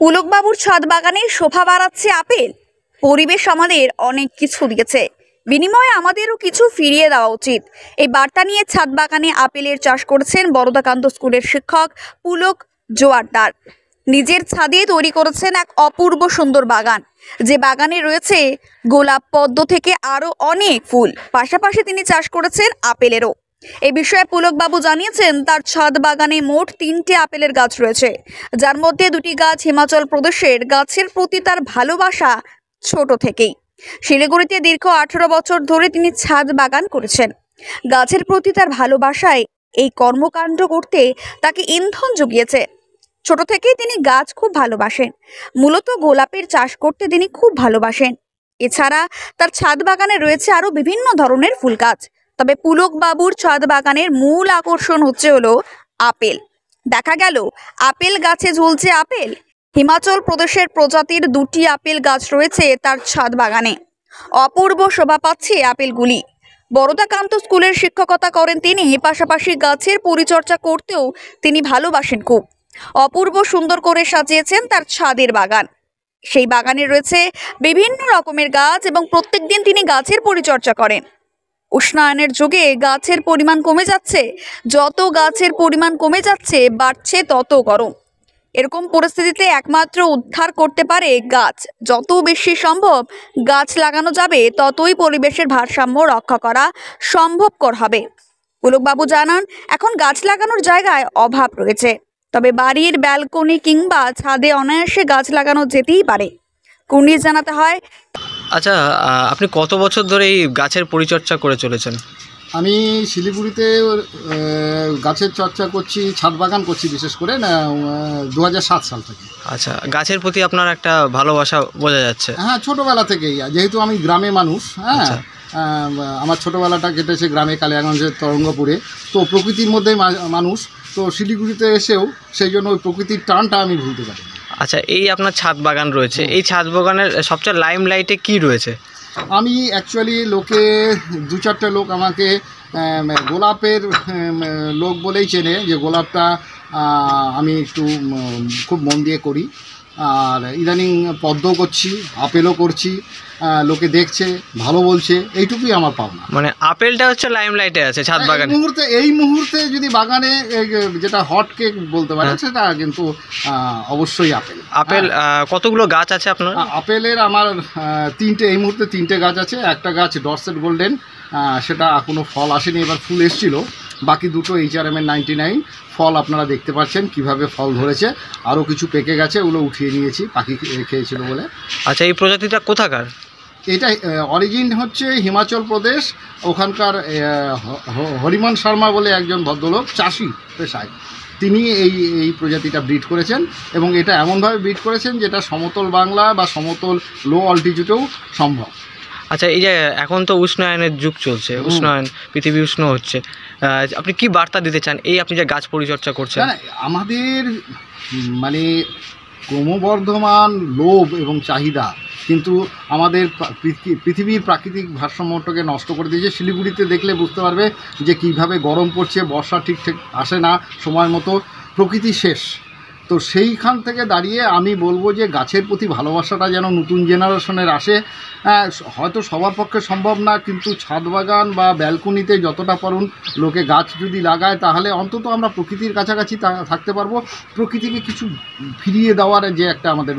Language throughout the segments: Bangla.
পুলকবাবুর ছাদ বাগানে শোভা বাড়াচ্ছে আপেল। পরিবেশ আমাদের অনেক কিছু দিয়েছে, বিনিময়ে আমাদেরও কিছু ফিরিয়ে দেওয়া উচিত। এই বার্তা নিয়ে ছাদ বাগানে আপেলের চাষ করেছেন বরদাকান্ত স্কুলের শিক্ষক পুলক জোয়ারদার। নিজের ছাদে তৈরি করেছেন এক অপূর্ব সুন্দর বাগান, যে বাগানে রয়েছে গোলাপ, পদ্ম থেকে আরও অনেক ফুল। পাশাপাশি তিনি চাষ করেছেন আপেলেরও। এই বিষয়ে পুলকবাবু জানিয়েছেন, তার ছাদ বাগানে মোট 3টে আপেলের গাছ রয়েছে, যার মধ্যে 2টি গাছ হিমাচল প্রদেশের। গাছের প্রতি তার ভালোবাসা ছোট থেকেই। শিলিগুড়িতে দীর্ঘ 18 বছর ধরে তিনি ছাদ বাগান করেছেন। গাছের প্রতি তার ভালোবাসায় এই কর্মকাণ্ড করতে তাকে ইন্ধন জুগিয়েছে। ছোট থেকেই তিনি গাছ খুব ভালোবাসেন। মূলত গোলাপের চাষ করতে তিনি খুব ভালোবাসেন। এছাড়া তার ছাদ বাগানে রয়েছে আরও বিভিন্ন ধরনের ফুল গাছ। তবে পুলকবাবুর ছাদ বাগানের মূল আকর্ষণ হলো আপেল। দেখা গেল আপেল গাছে ঝুলছে আপেল। হিমাচল প্রদেশের প্রজাতির 2টি আপেল গাছ রয়েছে তার ছাদ বাগানে। অপূর্ব শোভা পাচ্ছে আপেলগুলি। বরদাকান্ত স্কুলের শিক্ষকতা করেন তিনি, পাশাপাশি গাছের পরিচর্যা করতেও তিনি ভালোবাসেন খুব। অপূর্ব সুন্দর করে সাজিয়েছেন তার ছাদের বাগান। সেই বাগানে রয়েছে বিভিন্ন রকমের গাছ এবং প্রত্যেকদিন তিনি গাছের পরিচর্যা করেন। উষ্ণায়নের যুগে গাছের পরিমাণ কমে যাচ্ছে, যত গাছের পরিমাণ কমে যাচ্ছে বাড়ছে তত গরম। এরকম পরিস্থিতিতে একমাত্র উদ্ধার করতে পারে গাছ। যত বেশি সম্ভব গাছ লাগানো যাবে, ততই পরিবেশের ভারসাম্য রক্ষা করা সম্ভবপর হবে। পুলকবাবু জানান, এখন গাছ লাগানোর জায়গায় অভাব রয়েছে, তবে বাড়ির ব্যালকনি কিংবা ছাদে অনায়াসে গাছ লাগানো যেতেই পারে। কুর্নিশ জানাতে হয়। আচ্ছা, আপনি কত বছর ধরে এই গাছের পরিচর্যা করে চলেছেন? আমি শিলিগুড়িতে গাছের চর্চা করছি, ছাদ বাগান করছি বিশেষ করে 2007 সাল থেকে। আচ্ছা, গাছের প্রতি আপনার একটা ভালোবাসা বোঝা যাচ্ছে। হ্যাঁ, ছোটোবেলা থেকেই। যেহেতু আমি গ্রামে মানুষ, হ্যাঁ, আমার ছোটোবেলাটা কেটেছে গ্রামে, কালিয়াগঞ্জের তরঙ্গপুরে। তো প্রকৃতির মধ্যেই মানুষ, তো শিলিগুড়িতে এসেও সেই জন্য ওই প্রকৃতির টানটা আমি ভুলতে পারি। আচ্ছা, এই আপনার ছাদ বাগান রয়েছে, এই ছাদ বাগানের সবচেয়ে লাইমলাইটে কি রয়েছে? আমি অ্যাকচুয়ালি লোকে 2-4টে লোক আমাকে গোলাপের লোক বলেই চেনে, যে গোলাপটা আমি একটু খুব মন দিয়ে করি। আর ইদানিং পদ্মও করছি, আপেলও করছি, লোকে দেখছে, ভালো বলছে, এইটুকুই আমার পাওনা। মানে আপেলটা হচ্ছে লাইমলাইটে আছে ছাদ বাগানে এই মুহূর্তে যদি বাগানে যেটা হট কেক বলতে পারেন, সেটা কিন্তু অবশ্যই আপেল। কতগুলো গাছ আছে আপনার? আপেলের আমার 3টে, এই মুহূর্তে 3টে গাছ আছে। একটা গাছ ডরসেট গোল্ডেন, সেটা কোনো ফল আসেনি, এবার ফুল এসেছিল। বাকি 2টো HRM-এর 99 ফল আপনারা দেখতে পাচ্ছেন কিভাবে ফল ধরেছে। আরও কিছু পেকে গেছে, ওগুলো উঠিয়ে নিয়েছি, পাখি খেয়েছিল বলে। আচ্ছা, এই প্রজাতিটা কোথাকার? এটা অরিজিন হচ্ছে হিমাচল প্রদেশ। ওখানকার হরিমন শর্মা বলে একজন ভদ্রলোক, চাষি পেশায়, তিনি এই প্রজাতিটা ব্রিড করেছেন, এবং এটা এমনভাবে ব্রিড করেছেন যেটা সমতল বাংলা বা সমতল লো অল্টিটিউডেও সম্ভব। আচ্ছা, এই যে এখন তো উষ্ণায়নের যুগ চলছে, উষ্ণায়ন, পৃথিবী উষ্ণ হচ্ছে, আপনি কি বার্তা দিতে চান এই আপনি যে গাছ পরিচর্যা করছেন? আমাদের মানে ক্রমবর্ধমান লোভ এবং চাহিদা কিন্তু আমাদের পৃথিবীর প্রাকৃতিক ভারসাম্যটাকে নষ্ট করে দিয়েছে। শিলিগুড়িতে দেখলে বুঝতে পারবে যে কীভাবে গরম পড়ছে, বর্ষা ঠিকঠাক আসে না সময় মতো, প্রকৃতি শেষ। তো সেইখান থেকে দাঁড়িয়ে আমি বলবো যে গাছের প্রতি ভালোবাসাটা যেন নতুন জেনারেশনের আসে। হয়তো সবার পক্ষে সম্ভব না, কিন্তু ছাদ বাগান বা ব্যালকনিতে যতটা পারুন লোকে গাছ যদি লাগায়, তাহলে অন্তত আমরা প্রকৃতির কাছাকাছি থাকতে পারবো। প্রকৃতিকে কিছু ফিরিয়ে দেওয়ার যে একটা আমাদের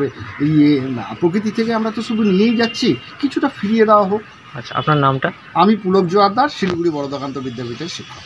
প্রকৃতি থেকে আমরা তো শুধু নিয়েই যাচ্ছি, কিছুটা ফিরিয়ে দেওয়া হোক। আচ্ছা, আপনার নামটা? আমি পুলক জোয়ারদার, শিলিগুড়ি বরদাকান্ত বিদ্যাপীঠের শিক্ষক।